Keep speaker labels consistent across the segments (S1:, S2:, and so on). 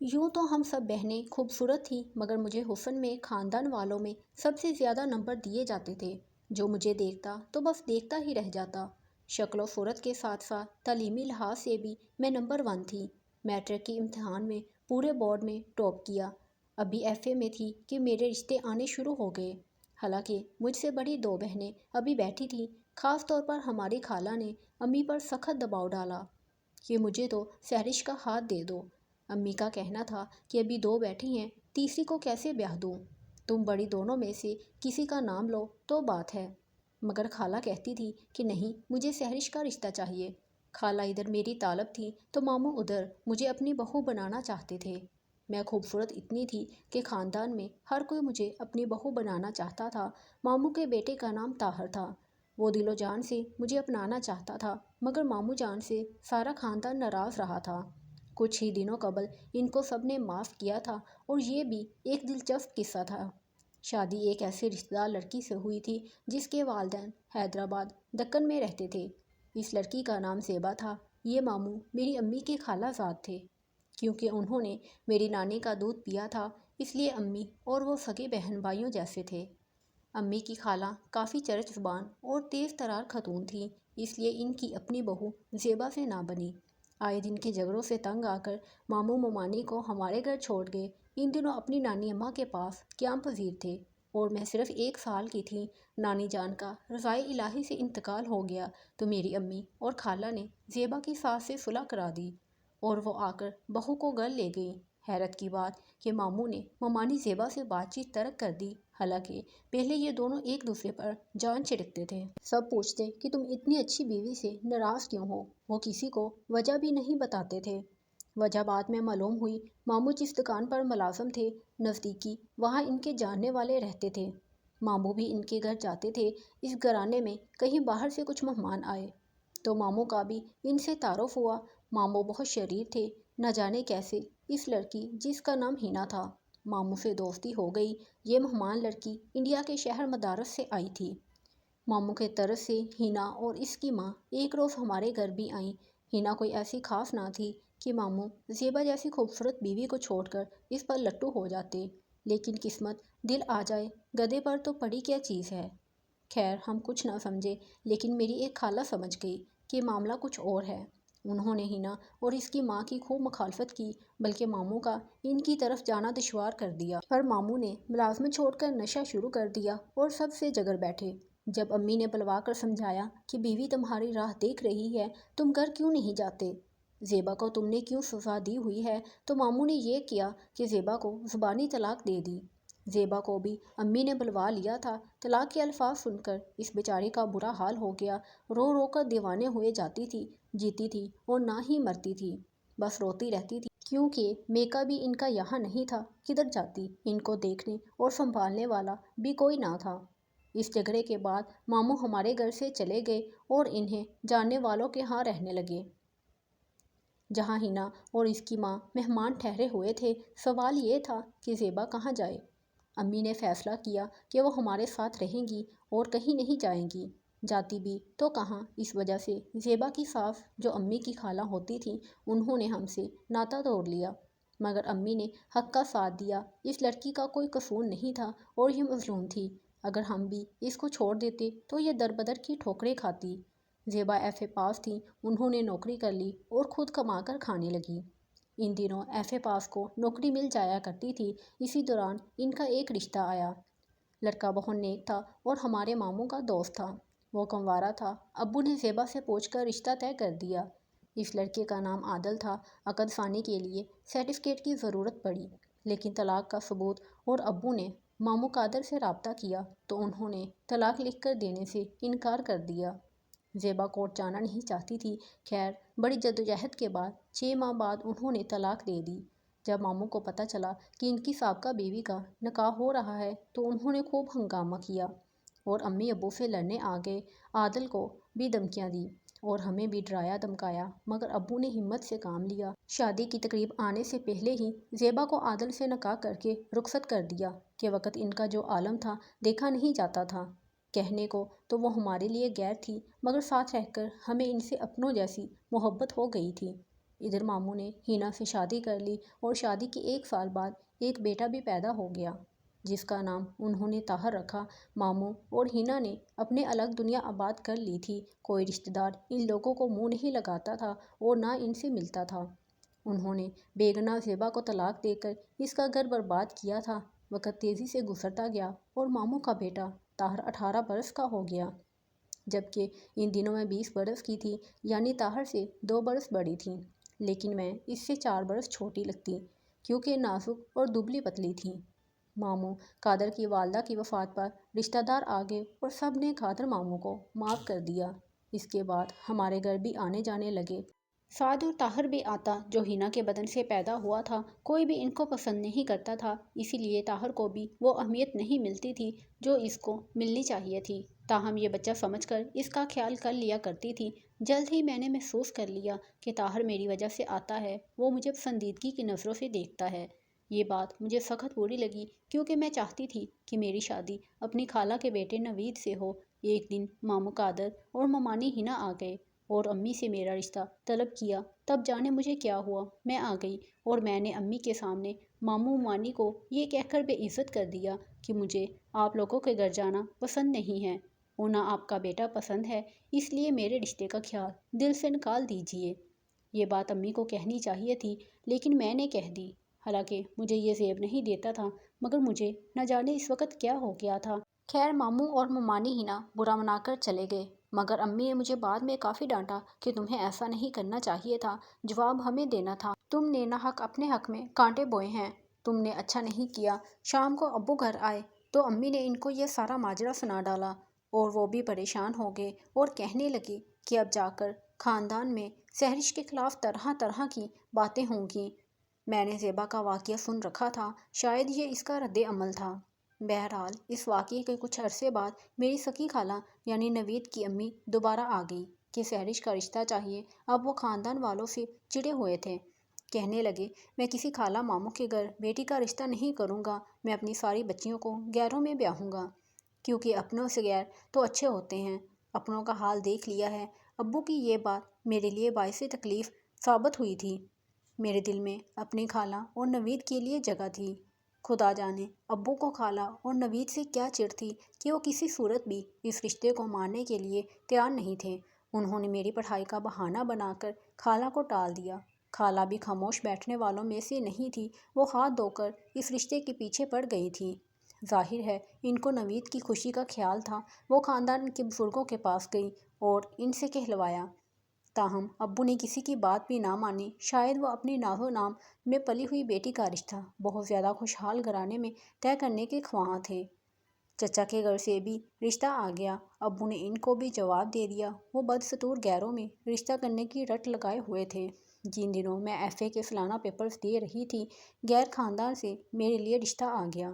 S1: یوں تو ہم سب بہنیں خوبصورت تھیں، مگر مجھے حسن میں خاندان والوں میں سب سے زیادہ نمبر دیے جاتے تھے۔ جو مجھے دیکھتا تو بس دیکھتا ہی رہ جاتا۔ شکل و صورت کے ساتھ ساتھ تعلیمی لحاظ سے بھی میں نمبر 1 تھی۔ میٹرک کی امتحان میں پورے بورڈ میں ٹاپ کیا۔ ابھی ایف اے میں تھی کہ میرے رشتے آنے شروع ہو گئے۔ حالانکہ مجھ سے بڑی 2 بہنیں ابھی بیٹھی تھیں۔ خاص طور پر ہماری خالہ نے امی پر سخت دباؤ ڈالا کہ مجھے تو سہرش کا ہاتھ دے دو۔ امی کا کہنا تھا کہ ابھی 2 بیٹھی ہیں، تیسری کو کیسے بیاہ دوں؟ تم بڑی دونوں میں سے کسی کا نام لو تو بات ہے۔ مگر خالہ کہتی تھی کہ نہیں، مجھے سہرش کا رشتہ چاہیے۔ خالہ ادھر میری طالب تھی تو ماموں ادھر مجھے اپنی بہو بنانا چاہتے تھے۔ میں خوبصورت اتنی تھی کہ خاندان میں ہر کوئی مجھے اپنی بہو بنانا چاہتا تھا۔ ماموں کے بیٹے کا نام طاہر تھا۔ وہ دل و جان سے مجھے اپنانا چاہتا تھا، مگر ماموں جان سے سارا خاندان ناراض رہا تھا۔ کچھ ہی دنوں قبل ان کو سب نے معاف کیا تھا، اور یہ بھی ایک دلچسپ قصہ تھا۔ شادی ایک ایسے رشتہ دار لڑکی سے ہوئی تھی جس کے والدین حیدرآباد دکن میں رہتے تھے۔ اس لڑکی کا نام زیبا تھا۔ یہ ماموں میری امی کے خالہ زاد تھے۔ کیونکہ انہوں نے میری نانی کا دودھ پیا تھا، اس لیے امی اور وہ سگے بہن بھائیوں جیسے تھے۔ امی کی خالہ کافی چرچ زبان اور تیز ترار خاتون تھیں، اس لیے ان کی اپنی بہو زیبا سے نہ بنی۔ آئے دن کے جھگڑوں سے تنگ آ کر ماموں ممانی کو ہمارے گھر چھوڑ گئے۔ ان دنوں اپنی نانی اماں کے پاس قیام پذیر تھے، اور میں صرف 1 سال کی تھی۔ نانی جان کا رضائے الہی سے انتقال ہو گیا تو میری امی اور خالہ نے زیبا کی ساس سے صلح کرا دی، اور وہ آ کر بہو کو گھر لے گئیں۔ حیرت کی بات کہ ماموں نے ممانی زیبا سے بات چیت ترک کر دی، حالانکہ پہلے یہ دونوں ایک دوسرے پر جان چھڑکتے تھے۔ سب پوچھتے کہ تم اتنی اچھی بیوی سے ناراض کیوں ہو؟ وہ کسی کو وجہ بھی نہیں بتاتے تھے۔ وجہ بعد میں معلوم ہوئی۔ ماموں جس دکان پر ملازم تھے، نزدیکی وہاں ان کے جاننے والے رہتے تھے۔ ماموں بھی ان کے گھر جاتے تھے۔ اس گھرانے میں کہیں باہر سے کچھ مہمان آئے تو ماموں کا بھی ان سے تعارف ہوا۔ ماموں بہت شریر تھے، نہ جانے کیسے اس لڑکی جس کا نام ہینا تھا، ماموں سے دوستی ہو گئی۔ یہ مہمان لڑکی انڈیا کے شہر مدارس سے آئی تھی۔ ماموں کے طرز سے ہینا اور اس کی ماں ایک روز ہمارے گھر بھی آئیں۔ ہینا کوئی ایسی خاص نہ تھی کہ ماموں زیبا جیسی خوبصورت بیوی کو چھوڑ کر اس پر لٹو ہو جاتے، لیکن قسمت دل آ جائے گدھے پر تو پڑی کیا چیز ہے۔ خیر، ہم کچھ نہ سمجھے، لیکن میری ایک خالہ سمجھ گئی کہ معاملہ کچھ اور ہے۔ انہوں نے ہینا اور اس کی ماں کی خوب مخالفت کی، بلکہ ماموں کا ان کی طرف جانا دشوار کر دیا۔ پر ماموں نے ملازمت چھوڑ کر نشہ شروع کر دیا اور سب سے جھگڑ بیٹھے۔ جب امی نے بلوا کر سمجھایا کہ بیوی تمہاری راہ دیکھ رہی ہے، تم گھر کیوں نہیں جاتے؟ زیبا کو تم نے کیوں سزا دی ہوئی ہے؟ تو ماموں نے یہ کیا کہ زیبا کو زبانی طلاق دے دی۔ زیبا کو بھی امی نے بلوا لیا تھا۔ طلاق کے الفاظ سن کر اس بیچاری کا برا حال ہو گیا۔ رو رو کر دیوانے ہوئے جاتی تھی، جیتی تھی اور نہ ہی مرتی تھی، بس روتی رہتی تھی۔ کیونکہ میکا بھی ان کا یہاں نہیں تھا، کدھر جاتی؟ ان کو دیکھنے اور سنبھالنے والا بھی کوئی نہ تھا۔ اس جھگڑے کے بعد ماموں ہمارے گھر سے چلے گئے اور انہیں جاننے والوں کے ہاں رہنے لگے، جہاں ہینا اور اس کی ماں مہمان ٹھہرے ہوئے تھے۔ سوال یہ تھا کہ زیبا کہاں جائے؟ امی نے فیصلہ کیا کہ وہ ہمارے ساتھ رہیں گی اور کہیں نہیں جائیں گی۔ جاتی بھی تو کہاں؟ اس وجہ سے زیبا کی ساس، جو امی کی خالہ ہوتی تھیں، انہوں نے ہم سے ناتا توڑ لیا۔ مگر امی نے حق کا ساتھ دیا۔ اس لڑکی کا کوئی قصور نہیں تھا اور یہ مظلوم تھی۔ اگر ہم بھی اس کو چھوڑ دیتے تو یہ در بدر کی ٹھوکریں کھاتی۔ زیبا ایف اے پاس تھیں، انہوں نے نوکری کر لی اور خود کما کر کھانے لگیں۔ ان دنوں ایف اے پاس کو نوکری مل جایا کرتی تھی۔ اسی دوران ان کا ایک رشتہ آیا۔ لڑکا بہت نیک تھا اور ہمارے ماموں کا دوست تھا۔ وہ کنوارا تھا۔ ابو نے زیبا سے پوچھ کر رشتہ طے کر دیا۔ اس لڑکے کا نام عادل تھا۔ عقد ثانی کے لیے سرٹیفکیٹ کی ضرورت پڑی، لیکن طلاق کا ثبوت، اور ابو نے ماموں قادر سے رابطہ کیا تو انہوں نے طلاق لکھ کر دینے سے انکار کر دیا۔ زیبا کورٹ جانا نہیں چاہتی تھی۔ خیر، بڑی جدوجہد کے بعد 6 ماہ بعد انہوں نے طلاق دے دی۔ جب ماموں کو پتہ چلا کہ ان کی سابقہ بیوی کا نکاح ہو رہا ہے تو انہوں نے خوب ہنگامہ کیا اور امی ابو سے لڑنے آ گئے۔ عادل کو بھی دھمکیاں دیں اور ہمیں بھی ڈرایا دھمکایا، مگر ابو نے ہمت سے کام لیا۔ شادی کی تقریب آنے سے پہلے ہی زیبا کو عادل سے نکاح کر کے رخصت کر دیا کہ وقت ان کا جو عالم تھا دیکھا نہیں جاتا تھا۔ کہنے کو تو وہ ہمارے لیے غیر تھی، مگر ساتھ رہ کر ہمیں ان سے اپنوں جیسی محبت ہو گئی تھی۔ ادھر ماموں نے ہینا سے شادی کر لی اور شادی کے 1 سال بعد ایک بیٹا بھی پیدا ہو گیا جس کا نام انہوں نے طاہر رکھا۔ ماموں اور ہینا نے اپنے الگ دنیا آباد کر لی تھی، کوئی رشتہ دار ان لوگوں کو منہ نہیں لگاتا تھا اور نہ ان سے ملتا تھا۔ انہوں نے بیگنہ زیبا کو طلاق دے کر اس کا گھر برباد کیا تھا۔ وقت تیزی سے گزرتا گیا اور ماموں کا بیٹا طاہر 18 برس کا ہو گیا، جبکہ ان دنوں میں 20 برس کی تھی، یعنی طاہر سے 2 برس بڑی تھی، لیکن میں اس سے 4 برس چھوٹی لگتی کیونکہ نازک اور دبلی پتلی تھی۔ ماموں قادر کی والدہ کی وفات پر رشتہ دار آ گئے اور سب نے قادر ماموں کو معاف کر دیا۔ اس کے بعد ہمارے گھر بھی آنے جانے لگے۔ سعد اور طاہر بھی آتا جو ہینا کے بدن سے پیدا ہوا تھا۔ کوئی بھی ان کو پسند نہیں کرتا تھا، اسی لیے طاہر کو بھی وہ اہمیت نہیں ملتی تھی جو اس کو ملنی چاہیے تھی۔ تاہم یہ بچہ سمجھ کر اس کا خیال کر لیا کرتی تھی۔ جلد ہی میں نے محسوس کر لیا کہ طاہر میری وجہ سے آتا ہے، وہ مجھے پسندیدگی کی نظروں سے دیکھتا ہے۔ یہ بات مجھے سخت بری لگی کیونکہ میں چاہتی تھی کہ میری شادی اپنی خالہ کے بیٹے نوید سے ہو۔ ایک دن ماموں قادر اور ممانی ہینا آ گئے اور امی سے میرا رشتہ طلب کیا۔ تب جانے مجھے کیا ہوا، میں آ گئی اور میں نے امی کے سامنے ماموں ممانی کو یہ کہہ کر بے عزت کر دیا کہ مجھے آپ لوگوں کے گھر جانا پسند نہیں ہے اور نہ آپ کا بیٹا پسند ہے، اس لیے میرے رشتے کا خیال دل سے نکال دیجیے۔ یہ بات امی کو کہنی چاہیے تھی لیکن میں نے کہہ دی، حالانکہ مجھے یہ زیب نہیں دیتا تھا، مگر مجھے نہ جانے اس وقت کیا ہو گیا تھا۔ خیر ماموں اور ممانی ہینا برا منا کر چلے گئے، مگر امی نے مجھے بعد میں کافی ڈانٹا کہ تمہیں ایسا نہیں کرنا چاہیے تھا، جواب ہمیں دینا تھا، تم نے ناحق اپنے حق میں کانٹے بوئے ہیں، تم نے اچھا نہیں کیا۔ شام کو ابو گھر آئے تو امی نے ان کو یہ سارا ماجرا سنا ڈالا اور وہ بھی پریشان ہو گئے اور کہنے لگے کہ اب جا کر خاندان میں سحرش کے خلاف طرح طرح کی باتیں ہوں گی۔ میں نے زیبا کا واقعہ سن رکھا تھا، شاید یہ اس کا رد عمل تھا۔ بہرحال اس واقعے کے کچھ عرصے بعد میری سکی خالہ یعنی نوید کی امی دوبارہ آ گئی کہ سحرش کا رشتہ چاہیے۔ اب وہ خاندان والوں سے چڑے ہوئے تھے، کہنے لگے میں کسی خالہ ماموں کے گھر بیٹی کا رشتہ نہیں کروں گا، میں اپنی ساری بچیوں کو غیروں میں بیاہوں گا، کیونکہ اپنوں سے غیر تو اچھے ہوتے ہیں، اپنوں کا حال دیکھ لیا ہے۔ ابو کی یہ بات میرے لیے باعث تکلیف ثابت ہوئی تھی۔ میرے دل میں اپنی خالہ اور نوید کے لیے جگہ تھی۔ خدا جانے ابو کو خالہ اور نوید سے کیا چڑ تھی کہ وہ کسی صورت بھی اس رشتے کو ماننے کے لیے تیار نہیں تھے۔ انہوں نے میری پڑھائی کا بہانہ بنا کر خالہ کو ٹال دیا۔ خالہ بھی خاموش بیٹھنے والوں میں سے نہیں تھی، وہ ہاتھ دھو کر اس رشتے کے پیچھے پڑ گئی تھی۔ ظاہر ہے ان کو نوید کی خوشی کا خیال تھا، وہ خاندان کے بزرگوں کے پاس گئی اور ان سے کہلوایا۔ تاہم ابو نے کسی کی بات بھی نہ مانی، شاید وہ اپنی ناز و نام میں پلی ہوئی بیٹی کا رشتہ بہت زیادہ خوشحال گھرانے میں طے کرنے کے خواہاں تھے۔ چچا کے گھر سے بھی رشتہ آ گیا، ابو نے ان کو بھی جواب دے دیا، وہ بدستور غیروں میں رشتہ کرنے کی رٹ لگائے ہوئے تھے۔ جن دنوں میں FA کے سالانہ پیپرز دے رہی تھی، غیر خاندان سے میرے لیے رشتہ آ گیا۔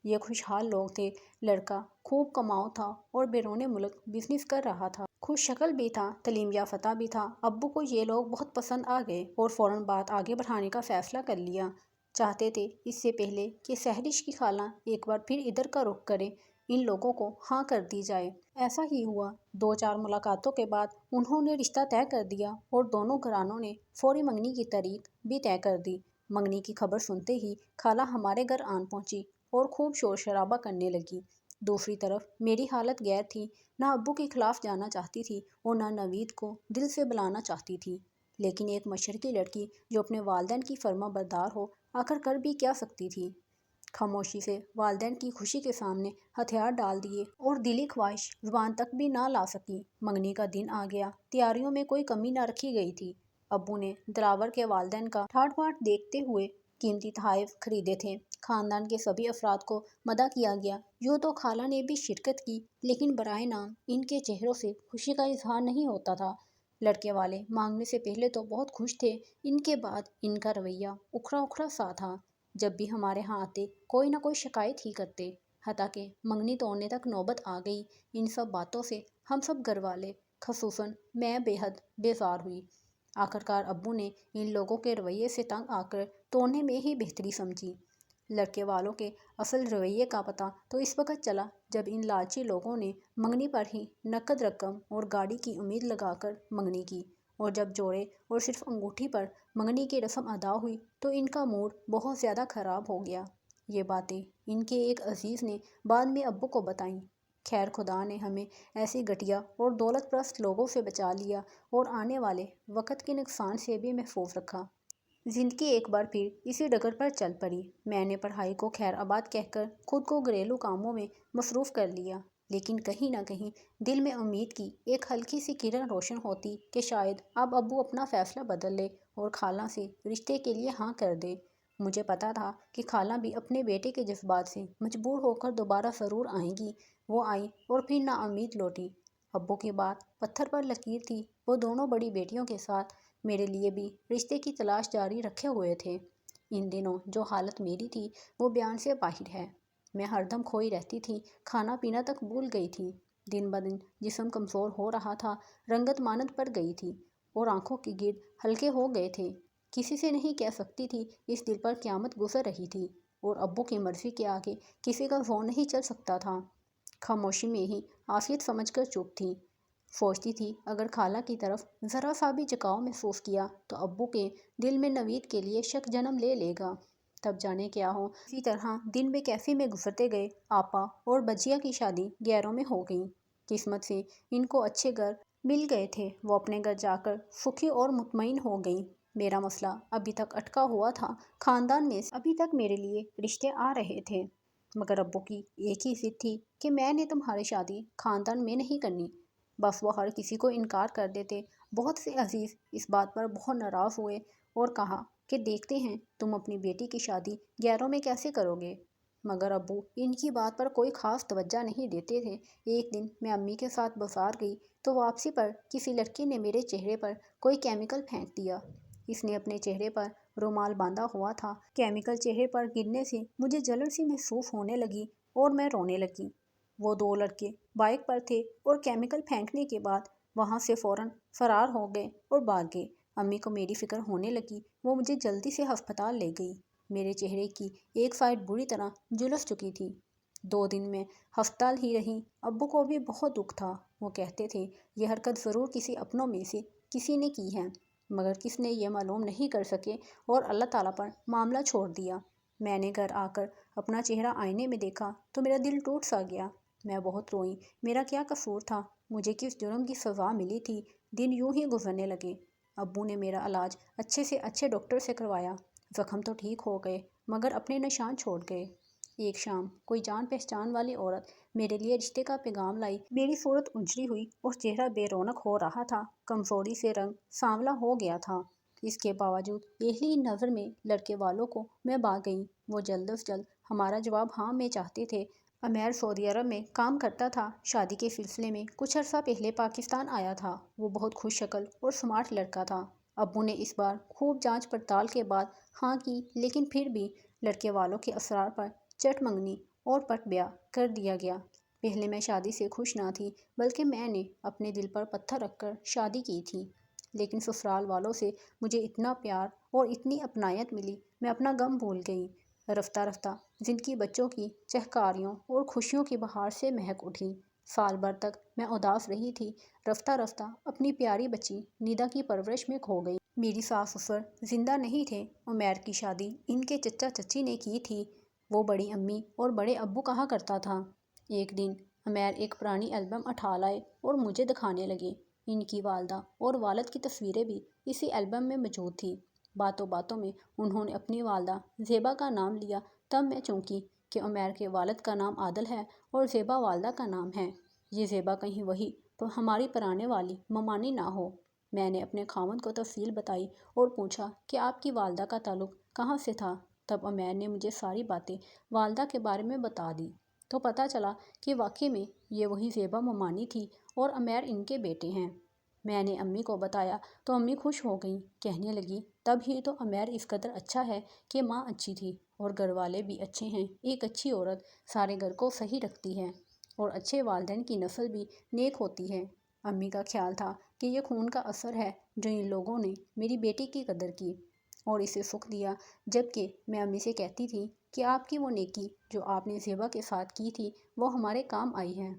S1: یہ خوشحال لوگ تھے، لڑکا خوب کماؤ تھا اور بیرون ملک بزنس کر رہا تھا، خوش شکل بھی تھا، تعلیم یافتہ بھی تھا۔ ابو کو یہ لوگ بہت پسند آ گئے اور فوراً بات آگے بڑھانے کا فیصلہ کر لیا۔ چاہتے تھے اس سے پہلے کہ سحرش کی خالہ ایک بار پھر ادھر کا رخ کرے، ان لوگوں کو ہاں کر دی جائے۔ ایسا ہی ہوا۔ 2-4 ملاقاتوں کے بعد انہوں نے رشتہ طے کر دیا اور دونوں گھرانوں نے فوری منگنی کی تاریخ بھی طے کر دی۔ منگنی کی خبر سنتے ہی خالہ ہمارے گھر آن پہنچی اور خوب شور شرابہ کرنے لگی۔ دوسری طرف میری حالت غیر تھی، نہ ابو کے خلاف جانا چاہتی تھی اور نہ نوید کو دل سے بلانا چاہتی تھی، لیکن ایک مشرقی لڑکی جو اپنے والدین کی فرما بردار ہو آخر کر بھی کیا سکتی تھی۔ خاموشی سے والدین کی خوشی کے سامنے ہتھیار ڈال دیے اور دلی خواہش زبان تک بھی نہ لا سکی۔ منگنی کا دن آ گیا، تیاریوں میں کوئی کمی نہ رکھی گئی تھی۔ ابو نے دلاور کے والدین کا ٹھاٹ باٹ دیکھتے ہوئے قیمتی تحائف خریدے تھے۔ خاندان کے سبھی افراد کو مدعو کیا گیا۔ یوں تو خالہ نے بھی شرکت کی، لیکن برائے نام ان کے چہروں سے خوشی کا اظہار نہیں ہوتا تھا۔ لڑکے والے مانگنے سے پہلے تو بہت خوش تھے، ان کے بعد ان کا رویہ اکھڑا اکھڑا سا تھا۔ جب بھی ہمارے ہاں آتے کوئی نہ کوئی شکایت ہی کرتے، حتیٰ کہ منگنی توڑنے تک نوبت آ گئی۔ ان سب باتوں سے ہم سب گھر والے خصوصاً میں بے حد بیزار ہوئی۔ آخرکار ابو نے ان لوگوں کے رویے سے تنگ آ کر توڑنے میں ہی بہتری سمجھی۔ لڑکے والوں کے اصل رویے کا پتہ تو اس وقت چلا جب ان لالچی لوگوں نے منگنی پر ہی نقد رقم اور گاڑی کی امید لگا کر منگنی کی۔ اور جب جوڑے اور صرف انگوٹھی پر منگنی کی رسم ادا ہوئی تو ان کا موڈ بہت زیادہ خراب ہو گیا۔ یہ باتیں ان کے ایک عزیز نے بعد میں ابو کو بتائیں۔ خیر خدا نے ہمیں ایسے گھٹیا اور دولت پرست لوگوں سے بچا لیا اور آنے والے وقت کے نقصان سے بھی محفوظ رکھا۔ زندگی ایک بار پھر اسی ڈگر پر چل پڑی۔ میں نے پڑھائی کو خیر آباد کہہ کر خود کو گھریلو کاموں میں مصروف کر لیا، لیکن کہیں نہ کہیں دل میں امید کی ایک ہلکی سی کرن روشن ہوتی کہ شاید اب ابو اپنا فیصلہ بدل لے اور خالہ سے رشتے کے لیے ہاں کر دے۔ مجھے پتا تھا کہ خالہ بھی اپنے بیٹے کے جذبات سے مجبور ہو کر دوبارہ ضرور آئیں گی۔ وہ آئی اور پھر نا امید لوٹی۔ ابو کی بات پتھر پر لکیر تھی، وہ دونوں بڑی بیٹیوں کے ساتھ میرے لیے بھی رشتے کی تلاش جاری رکھے ہوئے تھے۔ ان دنوں جو حالت میری تھی وہ بیان سے باہر ہے۔ میں ہر دم کھوئی رہتی تھی، کھانا پینا تک بھول گئی تھی۔ دن بدن جسم کمزور ہو رہا تھا، رنگت ماند پڑ گئی تھی اور آنکھوں کے گرد ہلکے ہو گئے تھے۔ کسی سے نہیں کہہ سکتی تھی اس دل پر قیامت گزر رہی تھی اور ابو کی مرضی کے آگے کسی کا زور نہیں چل سکتا تھا۔ خاموشی میں ہی عافیت سمجھ کر چپ تھی۔ سوچتی تھی اگر خالہ کی طرف ذرا سا بھی جھکاؤ محسوس کیا تو ابو کے دل میں نوید کے لیے شک جنم لے لے گا۔ تب جانے کیا ہو۔ اسی طرح دن بے کیفی میں گزرتے گئے۔ آپا اور بجیا کی شادی گیاروں میں ہو گئی۔ قسمت سے ان کو اچھے گھر مل گئے تھے۔ وہ اپنے گھر جا کر سکھی اور مطمئن ہو گئیں۔ میرا مسئلہ ابھی تک اٹکا ہوا تھا۔ خاندان میں سے ابھی تک میرے لیے رشتے آ رہے تھے، مگر ابو کی ایک ہی ضد تھی کہ میں نے تمہاری شادی خاندان میں نہیں کرنی۔ بس وہ ہر کسی کو انکار کر دیتے۔ بہت سے عزیز اس بات پر بہت ناراض ہوئے اور کہا کہ دیکھتے ہیں تم اپنی بیٹی کی شادی گیاروں میں کیسے کرو گے، مگر ابو ان کی بات پر کوئی خاص توجہ نہیں دیتے تھے۔ ایک دن میں امی کے ساتھ بازار گئی تو واپسی پر کسی لڑکے نے میرے چہرے پر کوئی کیمیکل پھینک دیا۔ اس نے اپنے چہرے پر رومال باندھا ہوا تھا۔ کیمیکل چہرے پر گرنے سے مجھے جلن سی محسوس ہونے لگی اور میں رونے لگی۔ وہ دو لڑکے بائیک پر تھے اور کیمیکل پھینکنے کے بعد وہاں سے فوراً فرار ہو گئے اور بھاگ گئے۔ امی کو میری فکر ہونے لگی، وہ مجھے جلدی سے ہسپتال لے گئی۔ میرے چہرے کی ایک سائیڈ بری طرح جھلس چکی تھی۔ 2 دن میں ہسپتال ہی رہی۔ ابو کو بھی بہت دکھ تھا۔ وہ کہتے تھے یہ حرکت ضرور کسی اپنوں میں سے کسی نے کی ہے، مگر کس نے یہ معلوم نہیں کر سکے اور اللہ تعالیٰ پر معاملہ چھوڑ دیا۔ میں نے گھر آ کر اپنا چہرہ آئینے میں دیکھا تو میرا دل ٹوٹ سا گیا۔ میں بہت روئی۔ میرا کیا قصور تھا؟ مجھے کس جرم کی سزا ملی تھی؟ دن یوں ہی گزرنے لگے۔ ابو نے میرا علاج اچھے سے اچھے ڈاکٹر سے کروایا۔ زخم تو ٹھیک ہو گئے مگر اپنے نشان چھوڑ گئے۔ ایک شام کوئی جان پہچان والی عورت میرے لیے رشتے کا پیغام لائی۔ میری صورت اجڑی ہوئی اور چہرہ بے رونق ہو رہا تھا۔ کمزوری سے رنگ سانولا ہو گیا تھا۔ اس کے باوجود پہلی نظر میں لڑکے والوں کو میں بھا گئی۔ وہ جلد از جلد ہمارا جواب ہاں میں چاہتے تھے۔ عمیر سعودی عرب میں کام کرتا تھا۔ شادی کے سلسلے میں کچھ عرصہ پہلے پاکستان آیا تھا۔ وہ بہت خوش شکل اور سمارٹ لڑکا تھا۔ ابو نے اس بار خوب جانچ پڑتال کے بعد ہاں کی، لیکن پھر بھی لڑکے والوں کے اصرار پر چٹ منگنی اور پٹ بیاہ کر دیا گیا۔ پہلے میں شادی سے خوش نہ تھی، بلکہ میں نے اپنے دل پر پتھر رکھ کر شادی کی تھی، لیکن سسرال والوں سے مجھے اتنا پیار اور اتنی اپنائیت ملی، میں اپنا غم بھول گئی۔ رفتہ رفتہ زندگی بچوں کی چہکاریوں اور خوشیوں کی بہار سے مہک اٹھی۔ سال بھر تک میں اداس رہی تھی۔ رفتہ رفتہ اپنی پیاری بچی نیدا کی پرورش میں کھو گئی۔ میری ساس سسر زندہ نہیں تھے۔ عمیر کی شادی ان کے چچا چچی نے کی تھی۔ وہ بڑی امی اور بڑے ابو کہا کرتا تھا۔ ایک دن عمیر ایک پرانی البم اٹھا لائے اور مجھے دکھانے لگے۔ ان کی والدہ اور والد کی تصویریں بھی اسی البم میں موجود تھیں۔ باتوں باتوں میں انہوں نے اپنی والدہ زیبا کا نام لیا۔ تب میں چونکی کہ عمیر کے والد کا نام عادل ہے اور زیبا والدہ کا نام ہے۔ یہ زیبا کہیں وہی تو ہماری پرانے والی ممانی نہ ہو۔ میں نے اپنے خاوند کو تفصیل بتائی اور پوچھا کہ آپ کی والدہ کا تعلق کہاں سے تھا؟ تب عمیر نے مجھے ساری باتیں والدہ کے بارے میں بتا دی تو پتہ چلا کہ واقعی میں یہ وہی زیبا ممانی تھی اور عمیر ان کے بیٹے ہیں۔ میں نے امی کو بتایا تو امی خوش ہو گئیں، کہنے لگی تب ہی تو عمیر اس قدر اچھا ہے کہ ماں اچھی تھی اور گھر والے بھی اچھے ہیں۔ ایک اچھی عورت سارے گھر کو صحیح رکھتی ہے اور اچھے والدین کی نسل بھی نیک ہوتی ہے۔ امی کا خیال تھا کہ یہ خون کا اثر ہے جو ان لوگوں نے میری بیٹی کی قدر کی اور اسے سکھ دیا، جبکہ میں امی سے کہتی تھی کہ آپ کی وہ نیکی جو آپ نے زیبا کے ساتھ کی تھی وہ ہمارے کام آئی ہے،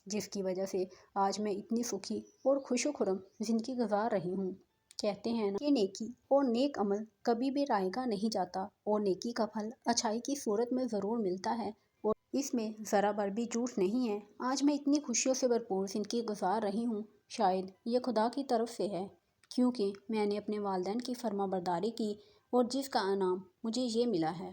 S1: جس کی وجہ سے آج میں اتنی سکھی اور خوش و خرم زندگی گزار رہی ہوں۔ کہتے ہیں نا کہ نیکی اور نیک عمل کبھی بھی رائے گا نہیں جاتا، اور نیکی کا پھل اچھائی کی صورت میں ضرور ملتا ہے، اور اس میں ذرا بھر بھی جھوٹ نہیں ہے۔ آج میں اتنی خوشیوں سے بھرپور زندگی گزار رہی ہوں، شاید یہ خدا کی طرف سے ہے، کیونکہ میں نے اپنے والدین کی فرما برداری کی اور جس کا انعام مجھے یہ ملا ہے۔